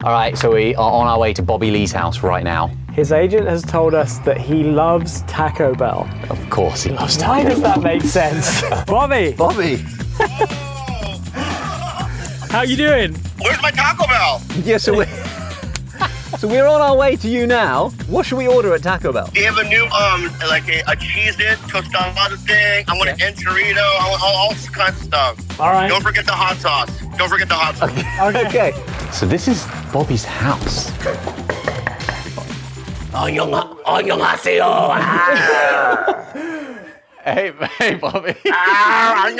All right, so we are on our way to Bobby Lee's house right now. His agent has told us that he loves Taco Bell. Of course he loves Taco Why Bell. does that make sense? Bobby, Bobby. how you doing? Where's my Taco Bell? Yeah, so we're on our way to you now. What should we order at Taco Bell? They have a new like a cheese-it tostada thing. I want an enchilada. I want all kinds of stuff. All right. Don't forget the hot sauce. Don't forget the hot sauce. Okay. So this is Bobby's house. Hey, Bobby. What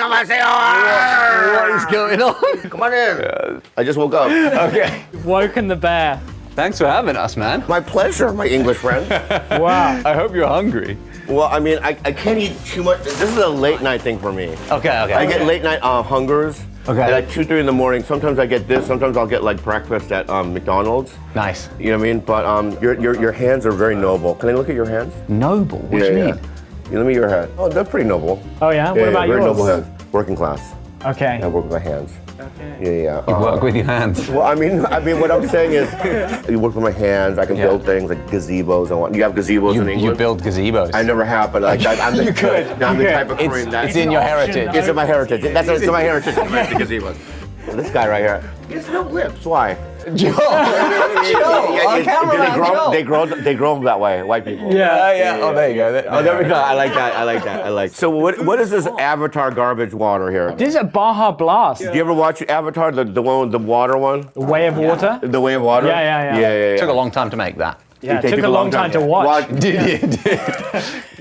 is going on? Come on in. I just woke up. Okay. Woken the bear. Thanks for having us, man. My pleasure, my English friend. Wow. I hope you're hungry. Well, I mean, I can't eat too much. This is a late night thing for me. Okay. I get late night hungers. Okay. At like 2, 3 in the morning. Sometimes I get this. Sometimes I'll get like breakfast at McDonald's. Nice. You know what I mean? But your hands are very noble. Can I look at your hands? Noble? What do you mean? Yeah, let me your hand. Oh, they're pretty noble. Oh yeah? What about very yours? noble hands. Working class. Okay. I work with my hands. Okay. Yeah. You work with your hands. Well, I mean, what I'm saying is, you work with my hands. I can build things like gazebos. You have gazebos in England. You build gazebos. I never have, but like, I'm the, You could. I'm the You type could. of Korean that It's in your heritage. It's in my heritage. That's it's in my heritage. The gazebos. Well, this guy right here, he has no lips. Why? Joe! They grow them that way. White people. Yeah. Oh, there you go. Oh, there we go. I like that. So what is this Avatar garbage water here? This is a Baja Blast. Do you ever watch Avatar, the one with the water one? The Way of Water. The Way of Water? Yeah. Yeah. Took a long time to make that. Yeah, it took a long time to watch.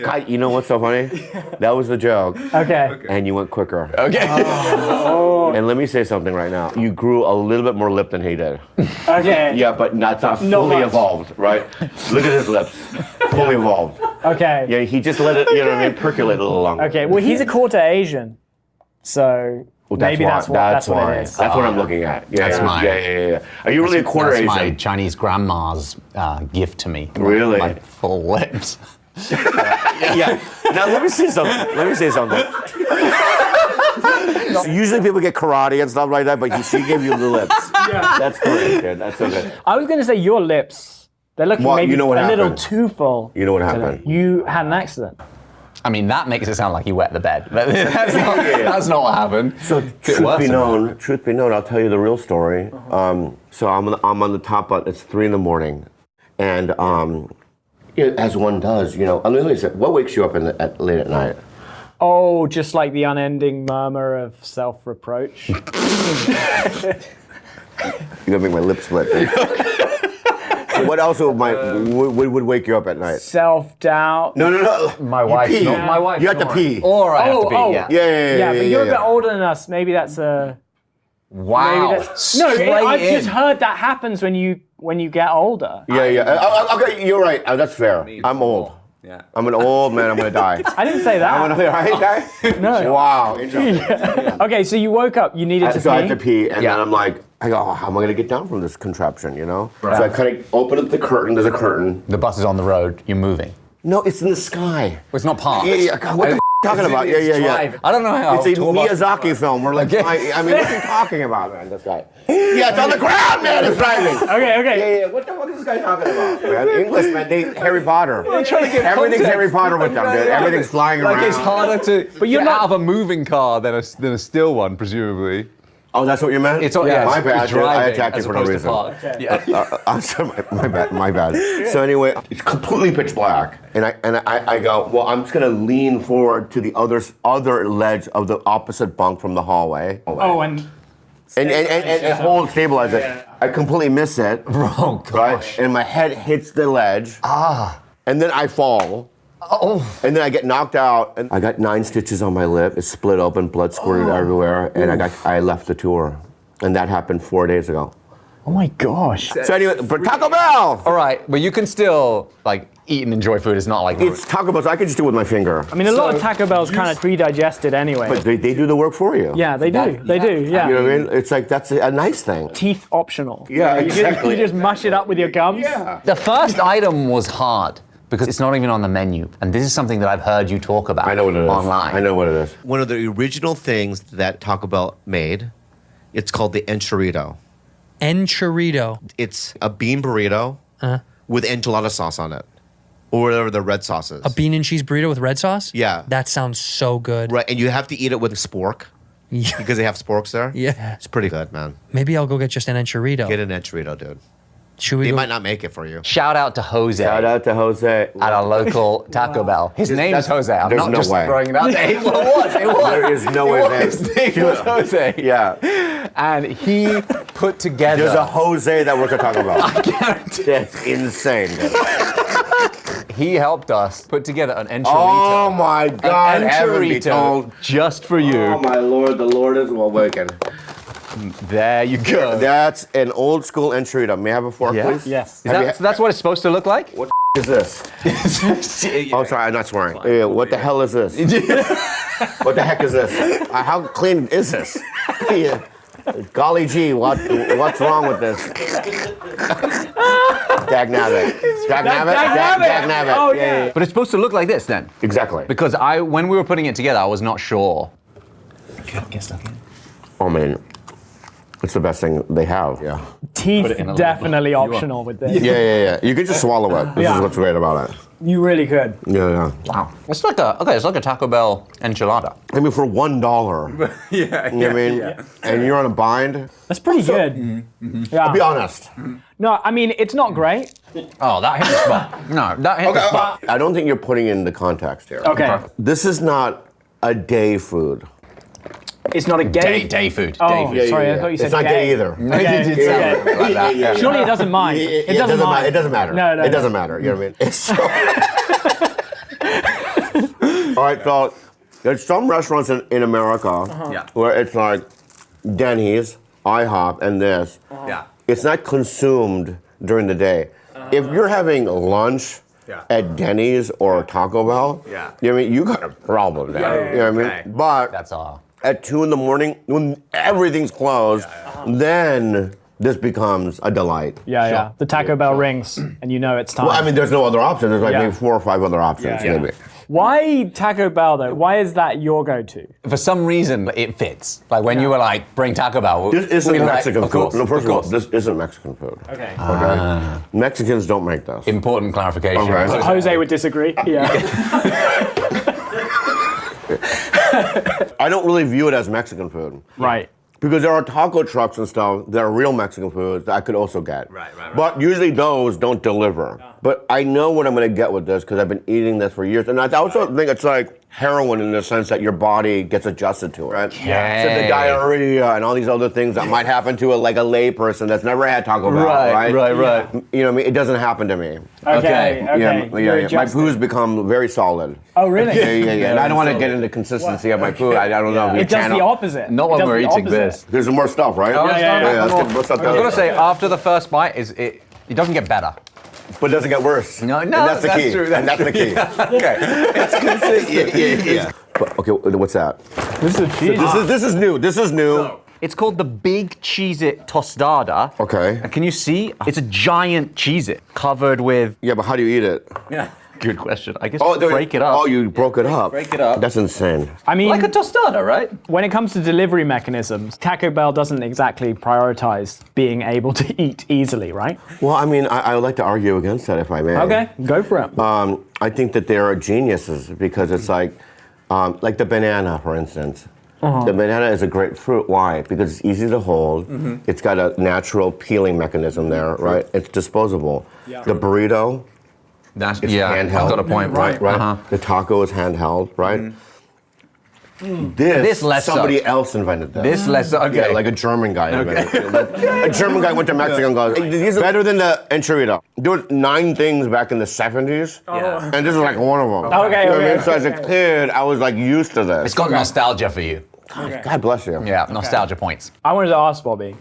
God, you know what's so funny? That was the joke. Okay. And you went quicker. Okay. And let me say something right now. You grew a little bit more lip than he did. Okay. Yeah, but not fully much. evolved, right? Look at his lips. Fully evolved. Okay. Yeah, he just let it, you know what I mean, percolate a little longer. Okay. Well, he's a quarter Asian, so maybe that's what it is. That's what I'm looking at. Yeah, That's mine. Yeah. Are you really a quarter That's Asian? my Chinese grandma's gift to me. Really? My full lips. Yeah. Now let me say something. So usually people get karate and stuff like that, but she gave you the lips. Yeah. That's great, dude. That's so good. I was going to say your lips. They're looking Well, maybe you know what a little happened. too full. You know what today. happened? You had an accident. I mean, that makes it sound like he wet the bed. But that's not what happened. So truth be known, I'll tell you the real story. So I'm on the top, but it's 3 a.m, and as one does, you know. Let me say, what wakes you up late at night? Oh, just like the unending murmur of self-reproach. You're gonna make my lips split. What else would wake you up at night? Self-doubt. No. My wife. pee. My wife. You have to pee. Or I have to pee. Oh. Yeah. Yeah, but you're a bit older than us. Maybe that's a. Wow. Maybe that's, no, Straight I've in. just heard that happens when you get older. Yeah. Okay, you're right. That's fair. I'm old. Yeah. I'm an old man. I'm gonna die. I didn't say that. I'm gonna die. No. Wow. Okay, so you woke up. You needed to So pee. I had to pee, and then I'm like, I go, how am I gonna get down from this contraption? You know? So I kind of open up the curtain. There's a curtain. The bus is on the road. You're moving. No, it's in the sky. Well, it's not parked. Yeah. God, what the talking about? Yeah. I don't know how. It's a tall bus- Miyazaki film. We're like, I mean, what are you talking about, man? This guy. Yeah, it's on the ground, man. It's driving. Okay. Yeah. What the fuck is this guy talking about? Man, English, man. Harry Potter. I'm trying to get Everything's context. Harry Potter with them, dude. Everything's flying around. Like it's harder to But you're get not- out of a moving car than a still one, presumably. Oh, that's what you meant? It's all, yeah, My it's bad. Dude. I driving attacked you as for no opposed to reason. parked. I'm sorry, my bad. So anyway, it's completely pitch black, and I go, well, I'm just gonna lean forward to the other ledge of the opposite bunk from the hallway. Oh, and hold, stabilize it. I completely miss it. Oh, gosh. Right? And my head hits the ledge. And then I fall. Oh. And then I get knocked out, and I got 9 stitches on my lip. It's split open, blood squirted everywhere, and I left the tour. And that happened 4 days ago. oh my gosh. So anyway, but Taco Bell! All right, but you can still like eat and enjoy food. It's not like It's Taco Bell, so I can just do it with my finger. I mean, a lot of Taco Bell's kind of pre-digested anyway. But they do the work for you. Yeah, they do. They do. Yeah. You know what I mean? It's like, that's a nice thing. Teeth optional. Yeah, exactly. You just mush it up with your gums. Yeah. the first item was hard because it's not even on the menu, and this is something that I've heard you talk about. I know what it is. online. I know what it is. One of the original things that Taco Bell made, it's called the enchilada. Enchilada. It's a bean burrito with enchilada sauce on it, or whatever the red sauce is. A bean and cheese burrito with red sauce? Yeah. That sounds so good. Right, and you have to eat it with spork Yeah. because they have sporks there. Yeah. It's pretty good, man. Maybe I'll go get just an enchilada. Get an enchilada, dude. Should we They go? might not make it for you. Shout out to Jose Shout out to Jose. at our local Taco Bell. His name's that's- Jose. I'm there's not no just way. throwing it out there. It was. There is no way. His name was Jose. Yeah. And he put together. There's a Jose that works at Taco Bell. I guarantee. That's insane. Dude. He helped us put together an enchilada. Oh my God, heaven be Enchilada told. just for you. Oh my Lord, the Lord is awakened. There you go. That's an old school enchilada. May I have a fork, Yeah. please? Yes. Is that, so that's what it's supposed to look like? What is this? Oh, sorry, I'm not swearing. Yeah, what the hell is this? What the heck is this? How clean is this? Yeah. Golly gee, what's wrong with this? Dagnabbit. Dagnabbit. Oh, yeah. But it's supposed to look like this then. Exactly. Because when we were putting it together, I was not sure. Oh man, it's the best thing they have. Yeah. Teeth definitely optional with this. Yeah. You could just swallow it. This is what's great about it. You really could. Yeah. Wow. It's like a Taco Bell enchilada. I mean, for $1. Yeah. You know what I mean? And you're on a bind. That's pretty good. Yeah. Be honest. No, I mean, it's not great. Oh, that hit the spot. No, that hit the spot. I don't think you're putting in the context here. Okay. This is not a day food. It's not a gay. Day food. Oh, Day food. sorry, I thought you said It's not gay. gay either. Okay, You did say okay. it like that. Yeah. Surely it doesn't mind. It doesn't mind. It doesn't matter. No. It doesn't matter. You know what I mean? It's so... All right, so there's some restaurants in America where it's like Denny's, IHOP, and this. Yeah. It's not consumed during the day. If you're having lunch at Denny's or Taco Bell, you know what I mean? You got a problem there. You know what I mean? But That's all. at 2 in the morning, when everything's closed, then this becomes a delight. Yeah. The Taco Bell rings, and you know it's time. Well, I mean, there's no other option. There's like Yeah. maybe 4 or 5 other options, maybe. Why Taco Bell though? Why is that your go-to? For some reason, it fits. Like when you were like, bring Taco Bell. This isn't we were like, Mexican of food. course, No, first of all, course. this isn't Mexican food. Okay. Okay? Mexicans don't make this. Important clarification. Okay. Jose would disagree. Yeah. I don't really view it as Mexican food. Right. Because there are taco trucks and stuff that are real Mexican foods that I could also get. Right. But usually those don't deliver. But I know what I'm going to get with this because I've been eating this for years. And I also think it's like heroin in the sense that your body gets adjusted to it. Right? So the diarrhea and all these other things that might happen to a lay person that's never had Taco Bell. Right. You know what I mean? It doesn't happen to me. Okay. Yeah. My poo's become very solid. Oh, really? Yeah. And I don't want to get into consistency of my poo. I don't know. It does the opposite. Not It when does we're the eating opposite. this. There's more stuff, right? Yeah. Let's get more stuff. I was gonna say after the first bite, it doesn't get better. But it doesn't get worse. No, And that's the key. true. And that's the key. Okay, it's consistent. Yeah. But, okay, what's that? This is cheese. This is new. This is new. It's called the Big Cheez-It Tostada. Okay. And can you see? It's a giant Cheez-It covered with. Yeah, but how do you eat it? Yeah. Good question. I guess there- break it up. Oh, you broke it up. Break it up. That's insane. I mean, Like a tostada, right? when it comes to delivery mechanisms, Taco Bell doesn't exactly prioritize being able to eat easily, right? Well, I mean, I would like to argue against that if I may. Okay, go for it. I think that they are geniuses because it's like the banana, for instance. The banana is a great fruit. Why? Because it's easy to hold. It's got a natural peeling mechanism there, right? It's disposable. The burrito, That's it's yeah. handheld. I've got a point. Right. Uh-huh. The taco is handheld, right? This less so. somebody else invented this. This less okay. Yeah, like a German guy invented it. A German guy went to Mexico and goes, "Hey, these are better than the enchilada." There was 9 things back in the 70s, and this is like one of them. Okay, You know what I okay, mean? So as a kid, I was like used to this. It's got nostalgia for you. God bless you. Yeah, nostalgia points. I wanted to ask Bobby.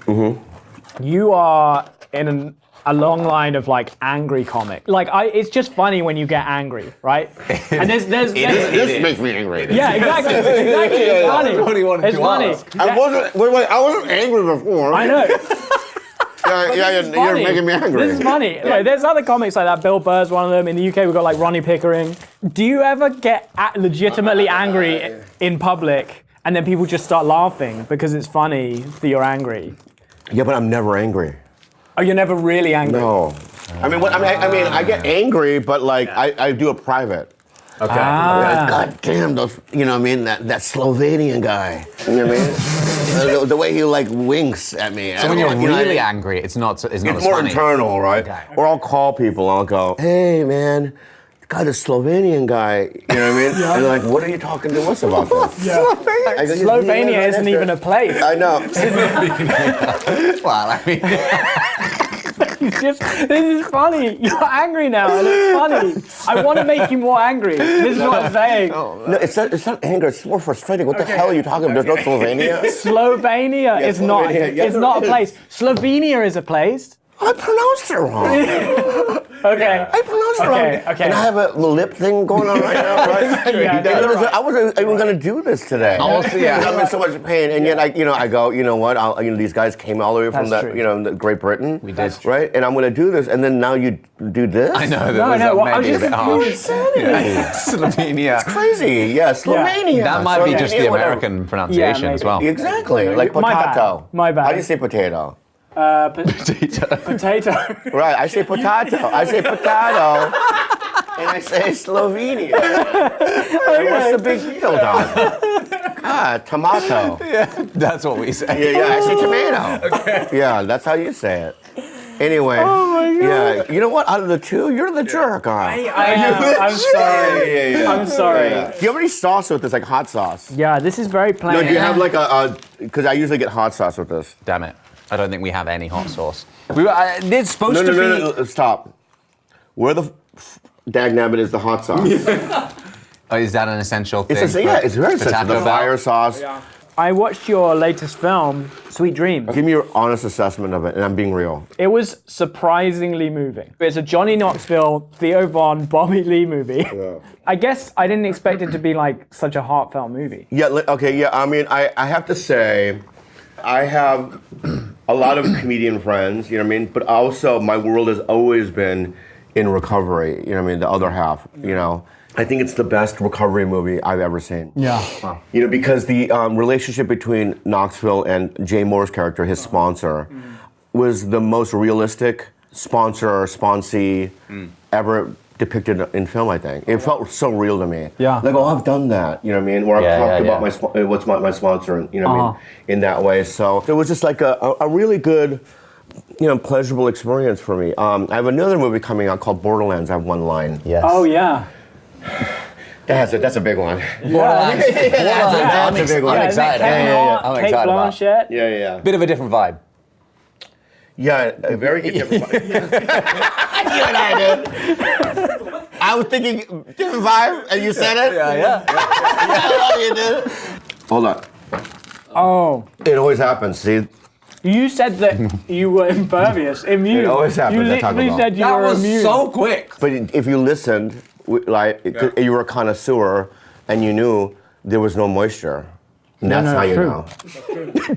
You are in a long line of like angry comic. Like it's just funny when you get angry, right? And there's This makes me angry. yeah, exactly. It's funny. What do you want It's to funny. ask? I wasn't angry before. I know. Yeah, This is you're funny. making me angry. This is funny. Like, there's other comics like that. Bill Burr's one of them. In the UK, we've got like Ronnie Pickering. Do you ever get legitimately angry in public, and then people just start laughing because it's funny that you're angry? Yeah, but I'm never angry. Oh, you're never really angry. No. I mean, I get angry, but like I do it private. Okay. Like, God damn, those, you know what I mean? That Slovenian guy. You know what I mean? the way he like winks at me. So when you're really angry, it's not as It's more funny. internal, right? Okay. Or I'll call people, I'll go, hey man, God, the Slovenian guy, you know what I mean? And they're like, what are you talking to us about this? I go, Slovenia isn't even a place. I know. Well, I mean, This is funny. You're angry now, and it's funny. I want to make you more angry. This is what I'm saying. No, it's not anger, it's more frustrating. What the hell are you talking about? There's no Slovenia? Slovenia is not. Slovenia, yeah, It's not a there place. Slovenia is a place. I pronounced it wrong. Okay. I pronounced it Okay, wrong. okay. And I have a lip thing going on right now, right? Yeah, And I wasn't even going to do this today. yeah. I'm in so much pain, and yet I go, you know what? these guys came all the way from That's true. Great Britain. We did. Right? And I'm going to do this, and then now you do this? I know that No, was no, well, I was maybe a just- bit harsh. Slovenia. Crazy. Yeah, Slovenia. That might be just the Slovenia, whatever. American pronunciation as well. Exactly. Like My bad. potato. My bad. How do you say potato? Potato. Right, I say potato. I say potato. And I say Slovenia. What's the big deal, Don? Tomato. That's what we say. Yeah, I say tomato. Okay. Yeah, that's how you say it. Anyway. Oh my God. Yeah, you know what? Out of the two, you're the jerk, huh? I am. I'm sorry. Yeah. I'm sorry. Do you have any sauce with this, like hot sauce? Yeah, this is very plain. No, do you have like because I usually get hot sauce with this. Damn it. I don't think we have any hot sauce. It's supposed to be. No, stop. Where the dagnabbit is the hot sauce? Oh, is that an essential thing? It's very essential. The fire sauce. I watched your latest film, Sweet Dreams. Give me your honest assessment of it, and I'm being real. It was surprisingly moving. It's a Johnny Knoxville, Theo Von, Bobby Lee movie. Yeah. I guess I didn't expect it to be like such a heartfelt movie. Yeah, okay, yeah, I mean, I have to say, I have a lot of comedian friends, you know what I mean? But also, my world has always been in recovery, you know what I mean? The other half, you know? I think it's the best recovery movie I've ever seen. Yeah. You know, because the relationship between Knoxville and Jay Moore's character, his sponsor, was the most realistic sponsee ever depicted in film, I think. It felt so real to me. Yeah. Like, oh, I've done that, you know what I mean? Where I've talked about what's my sponsor, you know what I mean? In that way. So it was just like a really good, pleasurable experience for me. I have another movie coming out called Borderlands. I have one line. Yes. Oh yeah. That's a big one. Borderlands. That's a big one. I'm excited. I'm Kate excited about it. Blanchett. Yeah. Bit of a different vibe. Yeah, a very different vibe. You and I did. I was thinking different vibe, and you said it? Yeah. You did. Hold on. Oh. It always happens, see? You said that you were impervious, immune. It always happens, You I talk literally about. said you That were was immune. so quick. But if you listened, you were a connoisseur, and you knew there was no moisture. And that's how you true. know.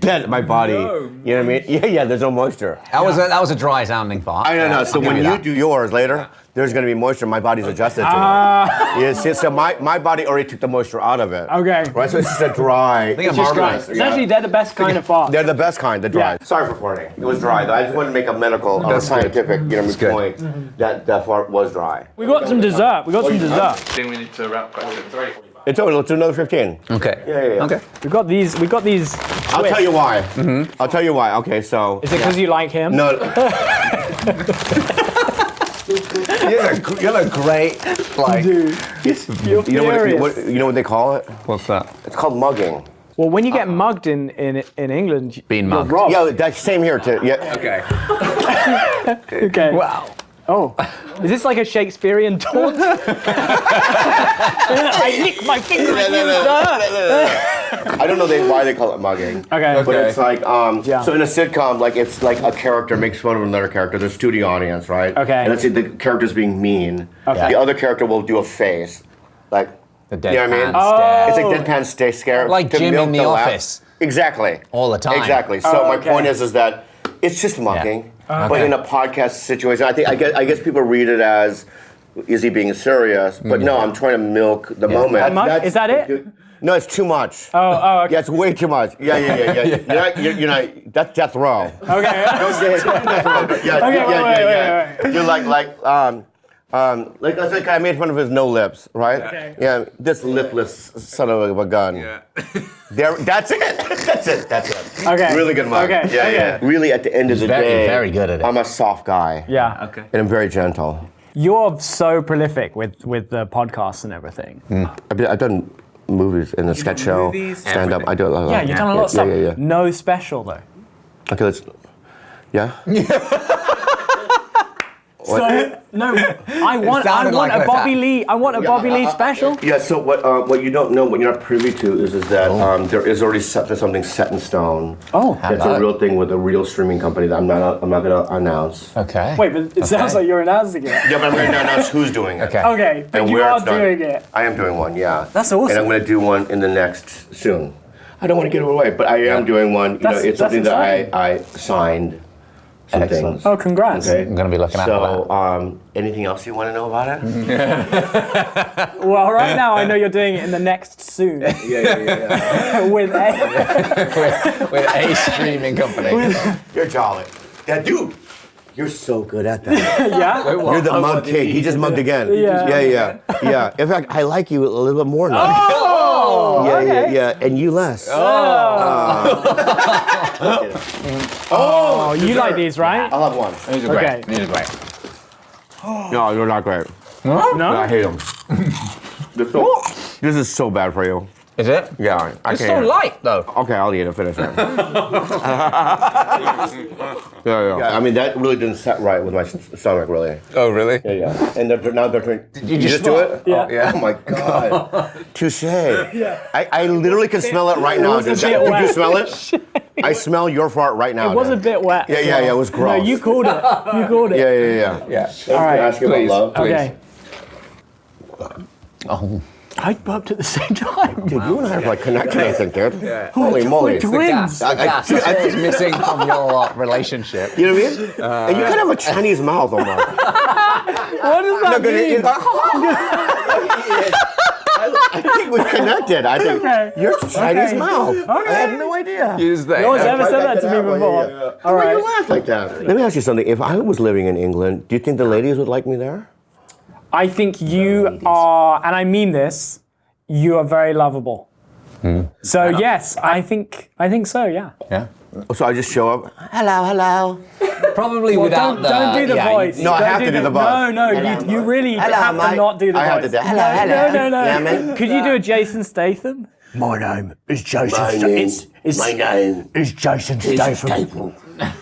That my body, you know what I mean? Yeah, there's no moisture. That was a dry sounding fart. I know. So I'll give when you that. do yours later, there's going to be moisture. My body's adjusted to it. Yeah, see, so my body already took the moisture out of it. Okay. Right, so it's just a dry. think It's I'm just dry. harmonized. It's actually, they're the best kind of fart. They're the best kind, the dry. Yeah. Sorry for farting. It was dry, though. I just wanted to make a medical, scientific, good. point that fart was dry. We got some dessert. We got some dessert. I think we need to wrap questions. It's over. Let's do another 15. Okay. Yeah. Okay. We got these. I'll tell you why. I'll tell you why. Okay, so. Is it because you like him? No. You look great. Like, Dude, you're You furious. know what they call it? what's that? It's called mugging. Well, when you get mugged in England, Being you're mugged. robbed. Yeah, that's same here too. Yeah. Okay. Okay. Wow. Oh, is this like a Shakespearean taunt? I lick my finger at you, sir. I don't know why they call it mugging. Okay. But it's like, Yeah. so in a sitcom, like it's like a character makes fun of another character. There's to the audience, right? Okay. And let's say the character's being mean. Okay. The other character will do a face, like, The you know what I mean? deadpan stare. It's like deadpan stay scare. Like to Jim milk in The laugh. Office. Exactly. All the time. Exactly. So my okay. point is that it's just mugging, but Okay. in a podcast situation, I guess people read it as, is he being serious? But no, I'm trying to milk the moment. Is that it? No, it's too much. Oh, okay. Yeah, it's way too much. Yeah. You're not. That's death row. Okay. Yeah. You're like that's like I made fun of his no lips, right? Okay. Yeah, this lipless son of a gun. Yeah. That's it. That's it. Okay. Really good mug. Okay. Yeah. Really, at the end of the day, very good at it. I'm a soft guy. Yeah. Okay. And I'm very gentle. You're so prolific with the podcasts and everything. I've done movies in the sketch show, movies, stand up. I do a lot. Yeah, you've done a lot of stuff. Yeah. No special though. Okay, let's. Yeah. So no, I want sounded a like Bobby that. Lee. I want a Bobby Lee special. Yeah. So what you don't know, what you're not privy to, is that there is already something set in stone. Oh, It's a real thing with a real streaming company that I'm not going to announce. Okay. wait, but it sounds like you're announcing it. Yeah, but I'm going to announce who's doing it. Okay. Okay, but And you where are it's done. doing it. I am doing one. Yeah. That's awesome. And I'm going to do one in the next soon. I don't want to give it away, but I am doing one. That's- It's that's something that exciting. I signed. Some Excellent. things. Oh, congrats. Okay. I'm going to be looking out for that. So, anything else you want to know about it? Well, right now I know you're doing it in the next soon Yeah. with a. With a streaming company. You're jolly. Yeah, dude. You're so good at that. Yeah. You're the mug king. He just mugged again. Yeah. Yeah. In fact, I like you a little bit more now. Oh. Okay. Yeah. And you less. Oh, you like these, right? I'll have one. These are Okay. great. These are great. No, you're not great. No. I hate them. This is so bad for you. Is it? Yeah. I It's so can't. light, though. Okay, I'll eat it. Finish it. Yeah. I mean, that really didn't set right with my stomach, really. Oh, really? Yeah. And now they're trying. Did you just do swallow? it? Yeah. Oh my God. Touche. I literally can smell it right now. was a Did bit you wet. smell it? I smell your fart right now. It was a dude. bit wet. Yeah. It was No, gross. you called it. You called it. Yeah. Yeah. All right. Ask you about Please. love. Okay. Oh. I burped at the same time. Dude, you and I have like connected, I think, dude. Holy moly. We're twins. The gas is missing from your relationship. You know what I mean? And you kind of have a Chinese mouth almost. What does that mean? I think we're connected. I think Okay. you're Chinese Okay. mouth. I Okay. had no idea. Use that. No one's ever said that to me before. All Why you right. laugh like that? Let me ask you something. If I was living in England, do you think the ladies would like me there? I think you are, and I mean this, you are very lovable. So yes, I think so. Yeah. Yeah. So I just show up. Hello. Probably Well, without don't do the voice. No, I Don't have to do the voice. No, you really Hello, have to mate. not do the I voice. have to do. Hello. No. Yeah, man. Could you do a Jason Statham? My name is Jason My Statham. name is Jason Statham.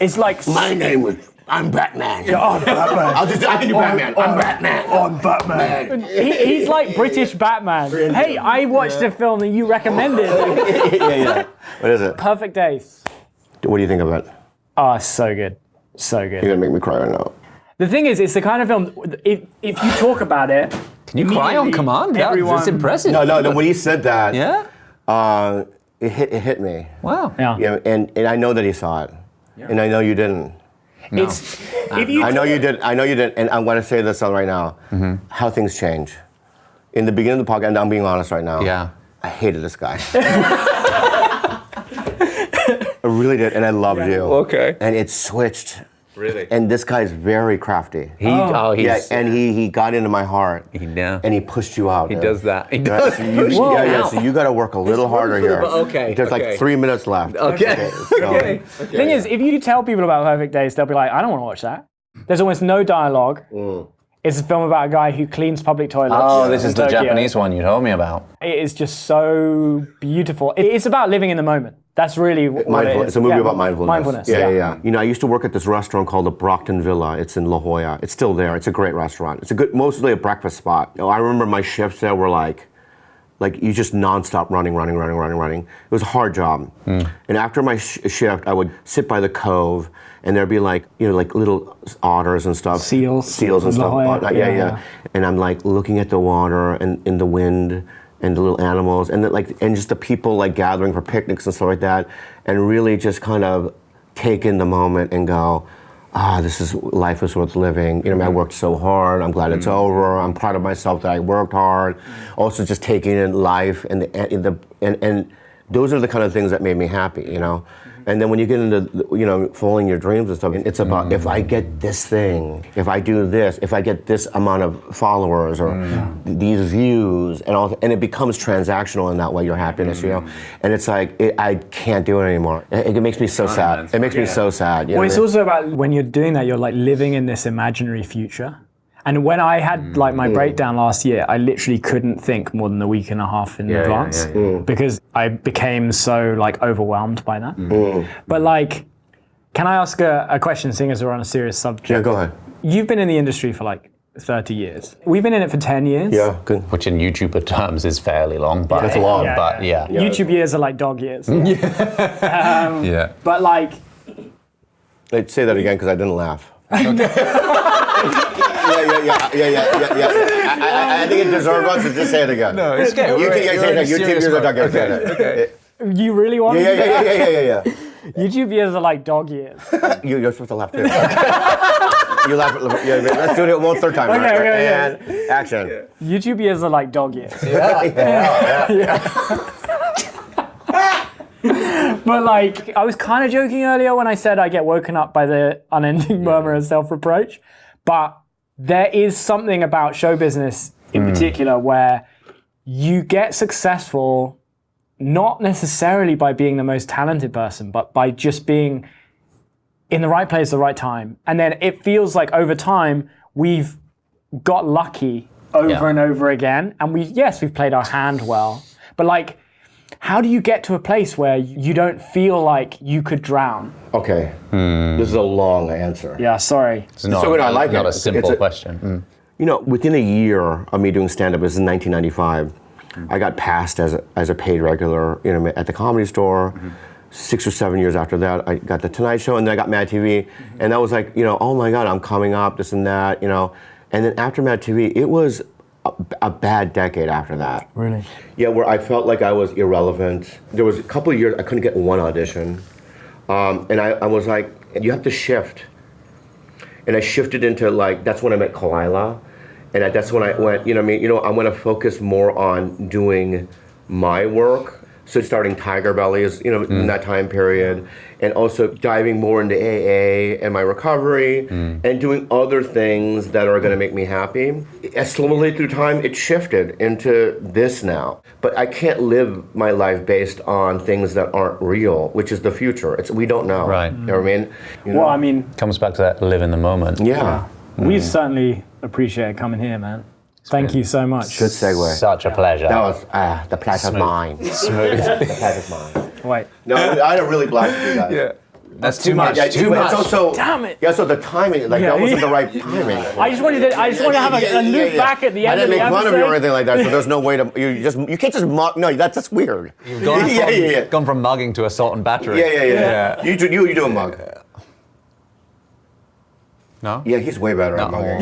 It's like My name was. I'm Batman. I'm Batman. I can do Batman. I'm Batman. I'm Batman. he's like British Batman. Hey, I watched a film that you recommended. Yeah. What is it? Perfect Days. What do you think of it? Oh, so good. So good. You're gonna make me cry right now. The thing is, it's the kind of film, if you talk about it, Can you cry on command? That's impressive. No. When he said that, Yeah? it hit me. Wow. Yeah. Yeah, and I know that he saw it, and I know you didn't. It's if you I know you did. And I'm going to say this right now. How things change. In the beginning of the podcast, and I'm being honest right now. Yeah. I hated this guy. I really did, and I loved you. Okay. And it switched. Really? And this guy's very crafty. He's Yeah, and he got into my heart. Yeah. And he pushed you out. He dude. does that. He Yeah, does. so you, Whoa. so you got to work a little harder here. okay, There's okay. like 3 minutes left. Okay. So- The thing is, if you tell people about Perfect Days, they'll be like, I don't want to watch that. There's almost no dialogue. It's a film about a guy who cleans public toilets. Oh, this in is the Tokyo. Japanese one you told me about. It is just so beautiful. It's about living in the moment. That's really what it Mindfulness. is. It's a movie Yeah, about mindfulness. Mindfulness. Yeah. You know, I used to work at this restaurant called the Brockton Villa. It's in La Jolla. It's still there. It's a great restaurant. It's mostly a breakfast spot. You know, I remember my shifts there were like you just nonstop running. It was a hard job. And after my shift, I would sit by the cove, and there'd be like little otters and stuff. Seals and stuff. La Jolla, Yeah. And I'm like looking at the water and in the wind. And the little animals, and just the people like gathering for picnics and stuff like that, and really just kind of take in the moment and go, this is life is worth living. You know, I worked so hard. I'm glad it's over. I'm proud of myself that I worked hard. Also, just taking in life and those are the kind of things that made me happy. You know, and then when you get into following your dreams and stuff, it's about if I get this thing, if I do this, if I get this amount of followers or these views and all, and it becomes transactional in that way. Your happiness, you know, and it's like I can't do it anymore. It makes me so sad. It makes me so sad. You know Well, it's what I mean? also about when you're doing that, you're like living in this imaginary future. And when I had like my breakdown last year, I literally couldn't think more than a week and a half in advance because I became so like overwhelmed by that. But like, can I ask a question, seeing as we're on a serious subject? Yeah, go ahead. You've been in the industry for like 30 years. We've been in it for 10 years. Yeah, good. Which in YouTuber terms is fairly long, but That's long. But yeah. YouTube years are like dog years. Yeah. But like, I'd say that again because I didn't laugh. Yeah. I think it deserved one, so just say it again. No, it's okay. You think I say it? YouTube years are dog years. Okay. you really want Yeah. YouTube years are like dog years. You're supposed to laugh too. You laugh. Yeah, let's do it one third time. Okay, right? okay, And action. YouTube years are like dog years. But like, I was kind of joking earlier when I said I get woken up by the unending murmur of self-reproach. But there is something about show business in particular where you get successful not necessarily by being the most talented person, but by just being in the right place at the right time. And then it feels like over time, we've got lucky over and over again. And we've played our hand well. But like, how do you get to a place where you don't feel like you could drown? Okay. This is a long answer. Yeah, sorry. It's not, So I like not it. a simple It's a- question. You know, within a year of me doing stand-up, this is in 1995, I got passed as a paid regular, you know, at the Comedy Store. 6 or 7 years after that, I got the Tonight Show, and then I got Mad TV, and that was like, you know, oh my God, I'm coming up, this and that, you know. And then after Mad TV, it was a bad decade after that. Really? Yeah, where I felt like I was irrelevant. There was a couple of years I couldn't get one audition, and I was like, you have to shift. And I shifted into like, that's when I met Kalila. And that's when I went, I'm going to focus more on doing my work. So starting Tiger Bellies, in that time period, and also diving more into AA and my recovery, and doing other things that are going to make me happy. As slowly through time, it shifted into this now. But I can't live my life based on things that aren't real, which is the future. We don't know. Right. You know what I mean? Well, I mean, Comes back to that live in the moment. Yeah. we certainly appreciate coming here, man. Thank you so much. Good segue. Such a pleasure. That was the pleasure's mine. Smooth. The pleasure's mine. Wait. No, I had a really blast with you guys. Yeah. That's too much. Yeah, Too it's much. also, Damn it. Yeah, so the timing, like that wasn't the right timing. I just wanted to have a loop back at the end I of didn't the make fun of you or episode. anything like that, so there's no way to, you can't just mock, no, that's just weird. You've gone from mugging to assault and battery. Yeah. You do a mug. No? Yeah, he's way better at mugging.